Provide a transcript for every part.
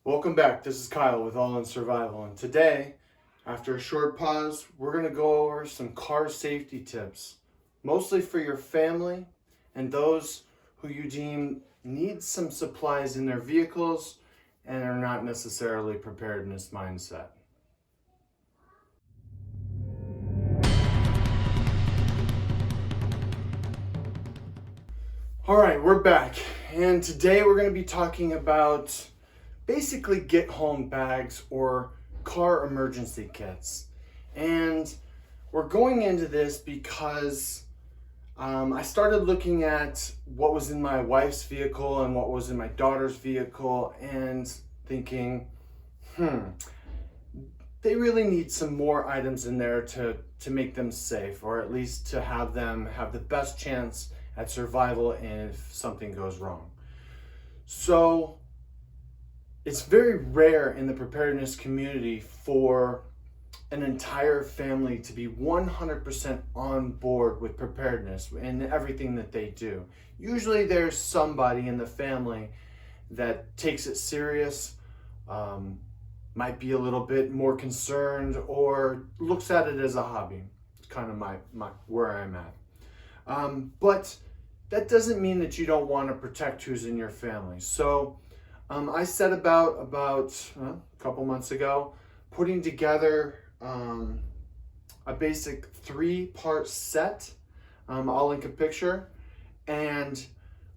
Welcome back. This is Kyle with Allin Survival, and today, after a short pause, we're going to go over some car safety tips, mostly for your family and those who you deem need some supplies in their vehicles and are not necessarily preparedness mindset. All right, we're back, and today we're going to be talking about basically get home bags or car emergency kits. And we're going into this because I started looking at what was in my wife's vehicle and what was in my daughter's vehicle and thinking, they really need some more items in there to make them safe, or at least to have them have the best chance at survival if something goes wrong. So it's very rare in the preparedness community for an entire family to be 100% on board with preparedness in everything that they do. Usually there's somebody in the family that takes it serious, might be a little bit more concerned, or looks at it as a hobby. It's kind of my where I'm at. But that doesn't mean that you don't want to protect who's in your family. So I set about a couple months ago putting together a basic 3-part set. I'll link a picture and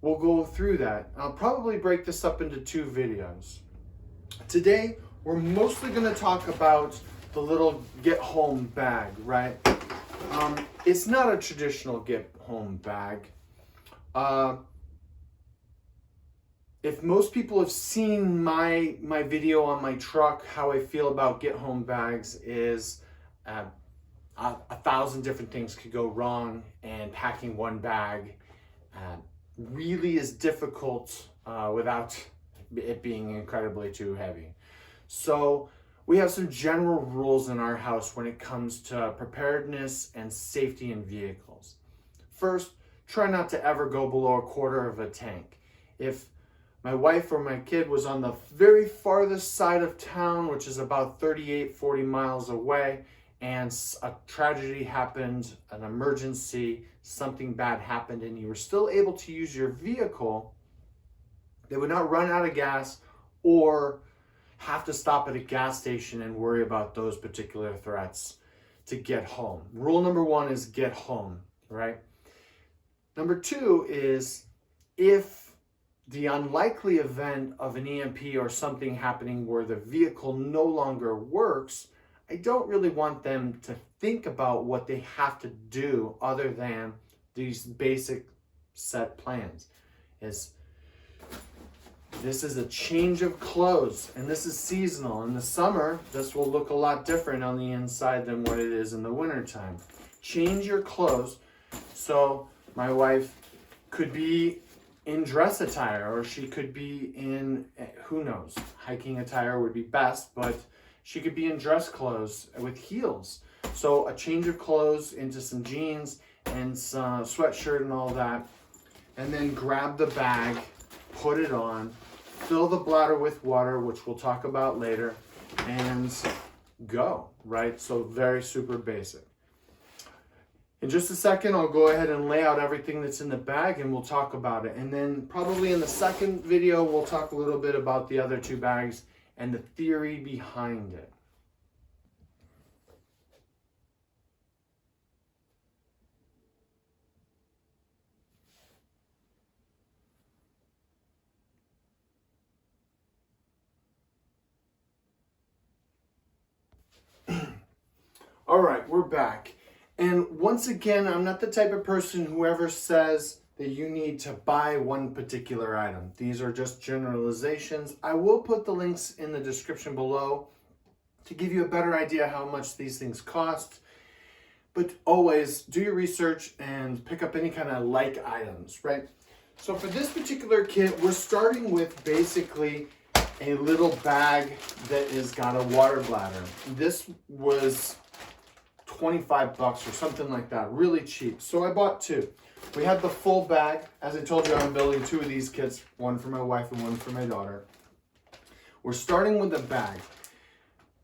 we'll go through that. I'll probably break this up into 2 videos. Today, we're mostly going to talk about the little get home bag, right? It's not a traditional get home bag. If most people have seen my video on my truck, how I feel about get home bags is 1,000 different things could go wrong, and packing one bag really is difficult without it being incredibly too heavy. So we have some general rules in our house when it comes to preparedness and safety in vehicles. First, try not to ever go below a quarter of a tank. If my wife or my kid was on the very farthest side of town, which is about 40 miles away, and a tragedy happened, an emergency, something bad happened, and you were still able to use your vehicle, they would not run out of gas or have to stop at a gas station and worry about those particular threats to get home. Rule number 1 is get home, right? Number 2 is, if the unlikely event of an EMP or something happening where the vehicle no longer works, I don't really want them to think about what they have to do other than these basic set plans. This is a change of clothes, and this is seasonal. In the summer, this will look a lot different on the inside than what it is in the wintertime. Change your clothes. So my wife could be in dress attire, or she could be in, who knows, hiking attire would be best, but she could be in dress clothes with heels. So a change of clothes into some jeans and some sweatshirt and all that, and then grab the bag, put it on, fill the bladder with water, which we'll talk about later, and go, right? So very super basic. In just a second, I'll go ahead and lay out everything that's in the bag and we'll talk about it. And then probably in the second video, we'll talk a little bit about the other 2 bags and the theory behind it. All right, we're back. And once again, I'm not the type of person who ever says that you need to buy one particular item. These are just generalizations. I will put the links in the description below to give you a better idea how much these things cost. But always do your research and pick up any kind of like items, right? So for this particular kit, we're starting with basically a little bag that has got a water bladder. This was $25 or something like that, really cheap. So I bought 2. We had the full bag. As I told you, I'm building 2 of these kits, one for my wife and one for my daughter. We're starting with a bag.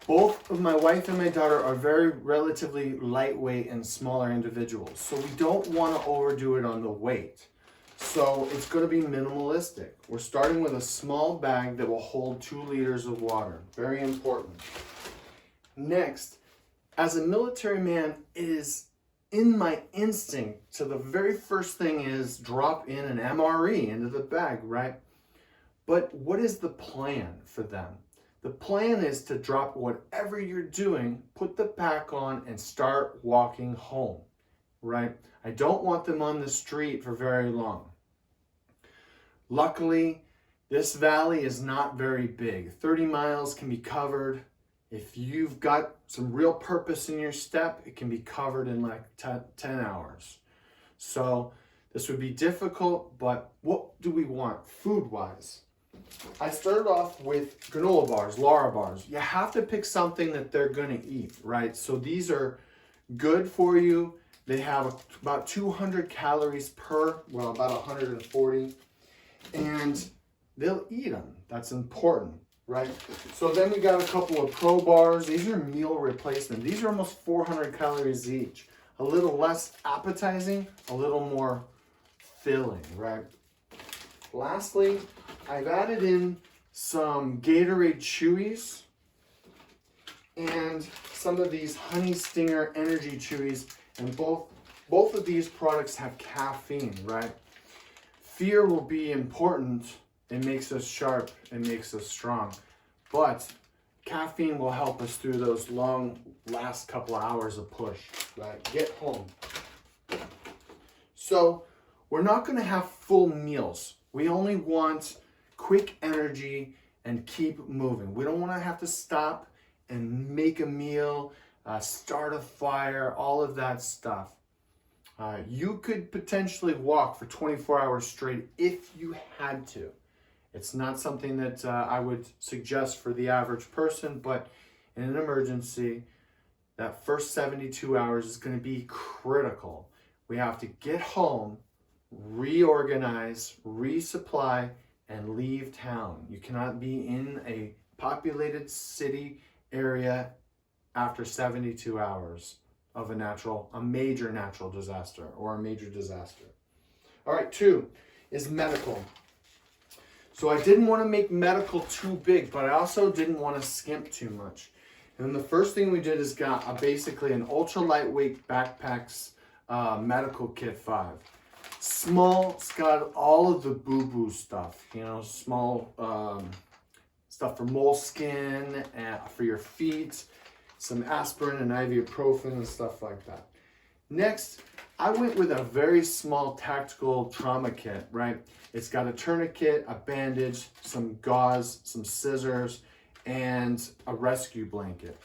Both of my wife and my daughter are very relatively lightweight and smaller individuals, so we don't want to overdo it on the weight. So it's going to be minimalistic. We're starting with a small bag that will hold 2 liters of water. Very important. Next, as a military man, it is in my instinct to the very first thing is drop in an MRE into the bag, right? But what is the plan for them? The plan is to drop whatever you're doing, put the pack on, and start walking home, right? I don't want them on the street for very long. Luckily, this valley is not very big. 30 miles can be covered. If you've got some real purpose in your step, it can be covered in like 10 hours. So this would be difficult, but what do we want food-wise? I started off with granola bars, Lara bars. You have to pick something that they're going to eat, right? So these are good for you. They have about 200 calories per, well, about 140. And they'll eat them. That's important, right? So then we got a couple of Pro bars. These are meal replacement. These are almost 400 calories each. A little less appetizing, a little more filling, right? Lastly, I've added in some Gatorade Chewies and some of these Honey Stinger Energy Chewies, and both of these products have caffeine, right? Fear will be important. It makes us sharp, it makes us strong, but caffeine will help us through those long last couple of hours of push, right? Get home. So we're not going to have full meals. We only want quick energy and keep moving. We don't want to have to stop and make a meal, start a fire, all of that stuff. You could potentially walk for 24 hours straight if you had to. It's not something that I would suggest for the average person, but in an emergency, that first 72 hours is going to be critical. We have to get home, reorganize, resupply, and leave town. You cannot be in a populated city area after 72 hours of a major natural disaster or a major disaster. All right, 2 is medical. So I didn't want to make medical too big, but I also didn't want to skimp too much. And the first thing we did is got basically an ultra lightweight backpacks medical kit 5. Small, it's got all of the boo-boo stuff, you know, small stuff for moleskin, for your feet, some aspirin and ibuprofen and stuff like that. Next, I went with a very small tactical trauma kit, right? It's got a tourniquet, a bandage, some gauze, some scissors, and a rescue blanket.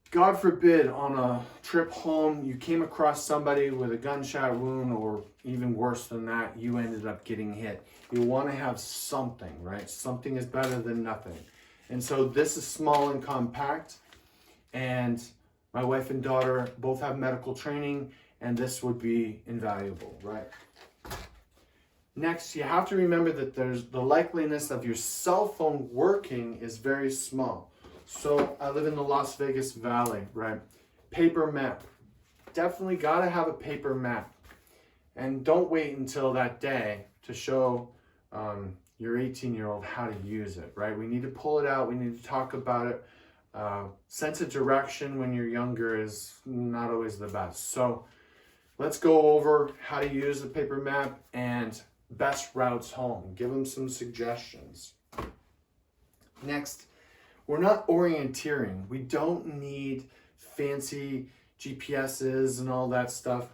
God forbid, on a trip home, you came across somebody with a gunshot wound, or even worse than that, you ended up getting hit. You want to have something, right? Something is better than nothing. And so this is small and compact, and my wife and daughter both have medical training, and this would be invaluable, right? Next, you have to remember that there's the likeliness of your cell phone working is very small. So I live in the Las Vegas Valley, right? Paper map. Definitely got to have a paper map. And don't wait until that day to show your 18-year-old how to use it, right? We need to pull it out. We need to talk about it. Sense of direction when you're younger is not always the best. So let's go over how to use the paper map and best routes home. Give them some suggestions. Next, we're not orienteering. We don't need fancy GPSs and all that stuff.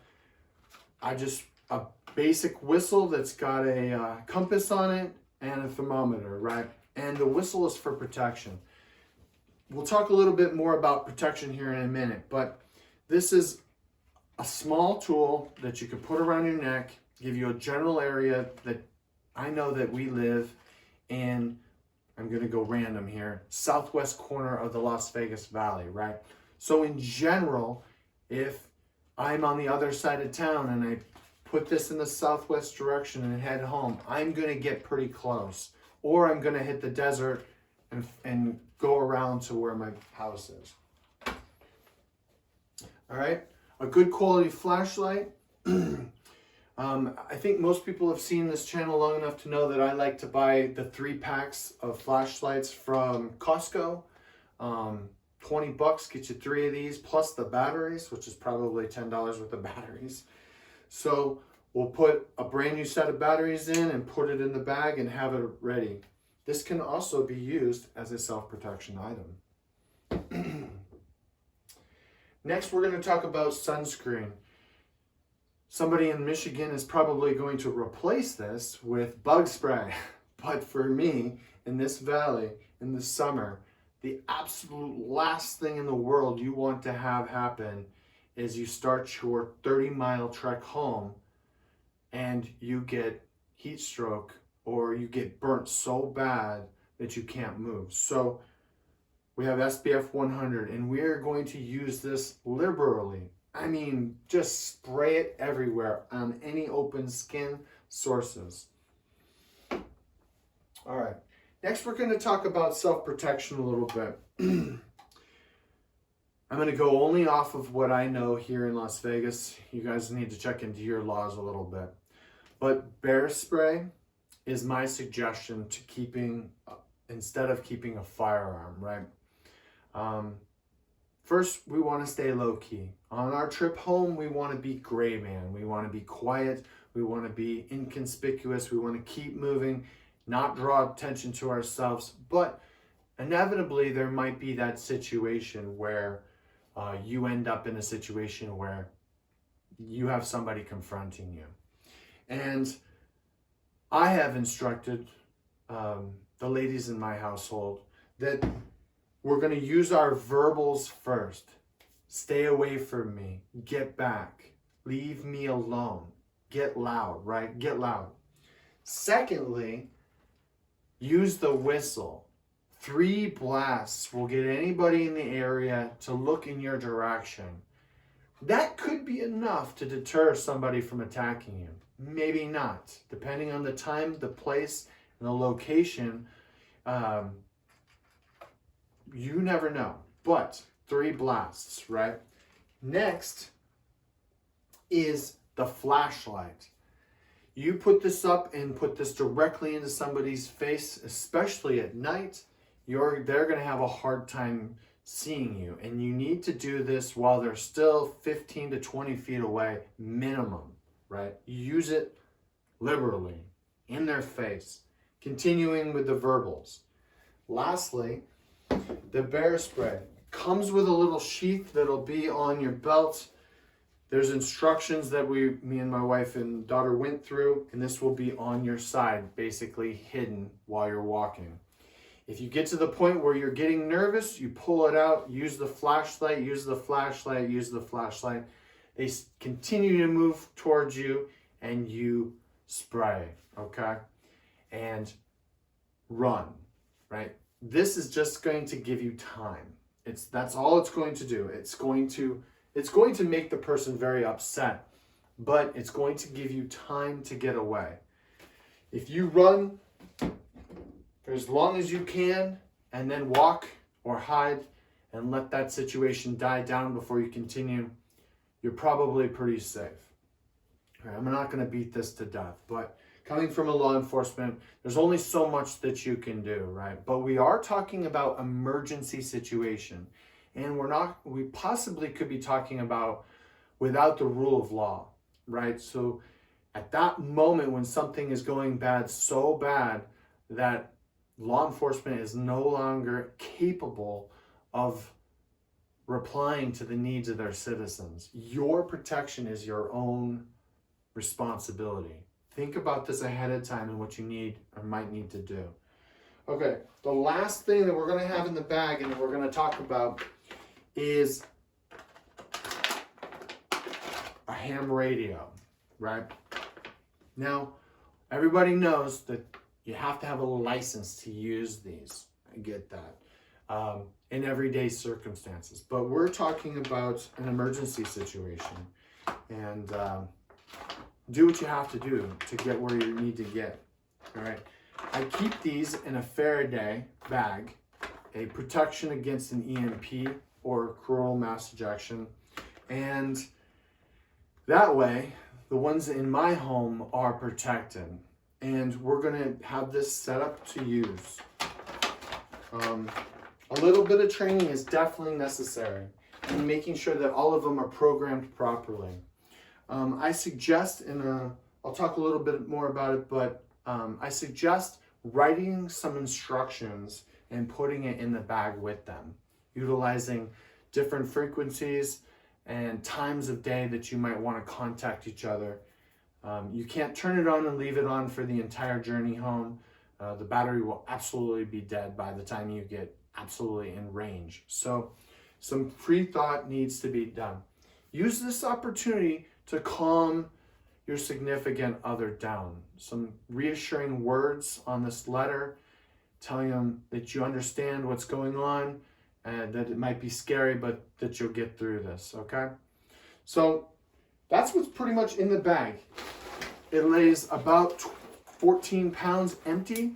A basic whistle that's got a compass on it and a thermometer, right? And the whistle is for protection. We'll talk a little bit more about protection here in a minute, but this is a small tool that you can put around your neck, give you a general area that I know that we live in. I'm going to go random here, southwest corner of the Las Vegas Valley, right? So in general, if I'm on the other side of town and I put this in the southwest direction and head home, I'm going to get pretty close. Or I'm going to hit the desert and go around to where my house is. All right, a good quality flashlight. I think most people have seen this channel long enough to know that I like to buy the 3 packs of flashlights from Costco. 20 bucks get you 3 of these plus the batteries, which is probably $10 worth of batteries. So we'll put a brand new set of batteries in and put it in the bag and have it ready. This can also be used as a self-protection item. Next, we're going to talk about sunscreen. Somebody in Michigan is probably going to replace this with bug spray. But for me, in this valley, in the summer, the absolute last thing in the world you want to have happen is you start your 30-mile trek home and you get heat stroke or you get burnt so bad that you can't move. So we have SPF 100 and we are going to use this liberally. I mean, just spray it everywhere on any open skin sources. All right, next we're going to talk about self-protection a little bit. I'm going to go only off of what I know here in Las Vegas. You guys need to check into your laws a little bit. But bear spray is my suggestion to keeping, instead of keeping a firearm, right? First, we want to stay low key. On our trip home, we want to be gray man. We want to be quiet. We want to be inconspicuous. We want to keep moving, not draw attention to ourselves. But inevitably, there might be that situation where you end up in a situation where you have somebody confronting you. And I have instructed the ladies in my household that we're going to use our verbals first. Stay away from me. Get back. Leave me alone. Get loud, right? Get loud. Secondly, use the whistle. 3 blasts will get anybody in the area to look in your direction. That could be enough to deter somebody from attacking you. Maybe not. Depending on the time, the place, and the location, you never know. But 3 blasts, right? Next is the flashlight. You put this up and put this directly into somebody's face, especially at night, they're going to have a hard time seeing you. And you need to do this while they're still 15 to 20 feet away, minimum, right? Use it liberally in their face. Continuing with the verbals. Lastly, the bear spray comes with a little sheath that'll be on your belt. There's instructions that me and my wife and daughter went through, and this will be on your side, basically hidden while you're walking. If you get to the point where you're getting nervous, you pull it out, use the flashlight, use the flashlight, use the flashlight. They continue to move towards you and you spray, okay? And run, right? This is just going to give you time. That's all it's going to do. It's going to make the person very upset, but it's going to give you time to get away. If you run for as long as you can and then walk or hide and let that situation die down before you continue, you're probably pretty safe. All right, I'm not going to beat this to death, but coming from a law enforcement, there's only so much that you can do, right? But we are talking about emergency situation. And we possibly could be talking about without the rule of law, right? So at that moment when something is going bad, so bad that law enforcement is no longer capable of replying to the needs of their citizens, your protection is your own responsibility. Think about this ahead of time and what you need or might need to do. Okay, the last thing that we're going to have in the bag and that we're going to talk about is a ham radio, right? Now, everybody knows that you have to have a license to use these. I get that. In everyday circumstances. But we're talking about an emergency situation. And do what you have to do to get where you need to get. All right. I keep these in a Faraday bag a protection against an EMP or coronal mass ejection. And that way, the ones in my home are protected. And we're gonna have this set up to use. A little bit of training is definitely necessary in making sure that all of them are programmed properly. I suggest I'll talk a little bit more about it, but I suggest writing some instructions and putting it in the bag with them, utilizing different frequencies and times of day that you might want to contact each other. You can't turn it on and leave it on for the entire journey home. The battery will absolutely be dead by the time you get absolutely in range. So some pre-thought needs to be done. Use this opportunity to calm your significant other down. Some reassuring words on this letter, telling them that you understand what's going on and that it might be scary, but that you'll get through this, okay? So that's what's pretty much in the bag. It lays about 14 pounds empty.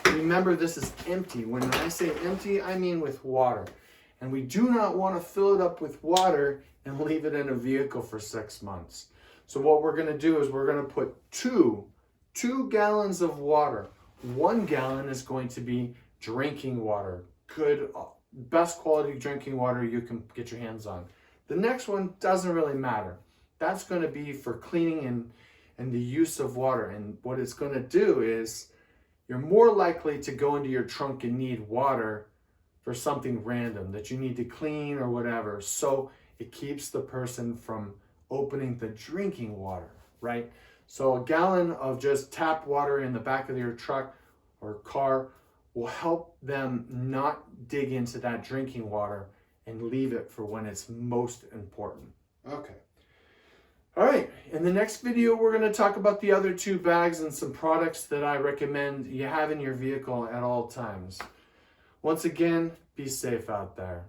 Remember, this is empty. When I say empty, I mean with water. And we do not want to fill it up with water and leave it in a vehicle for 6 months. So what we're going to do is we're going to put two gallons of water. 1 gallon is going to be drinking water. Good, best quality drinking water you can get your hands on. The next one doesn't really matter. That's going to be for cleaning and the use of water. And what it's going to do is you're more likely to go into your trunk and need water for something random that you need to clean or whatever. So it keeps the person from opening the drinking water, right? So a gallon of just tap water in the back of your truck or car will help them not dig into that drinking water and leave it for when it's most important. Okay. All right, in the next video, we're going to talk about the other 2 bags and some products that I recommend you have in your vehicle at all times. Once again, be safe out there.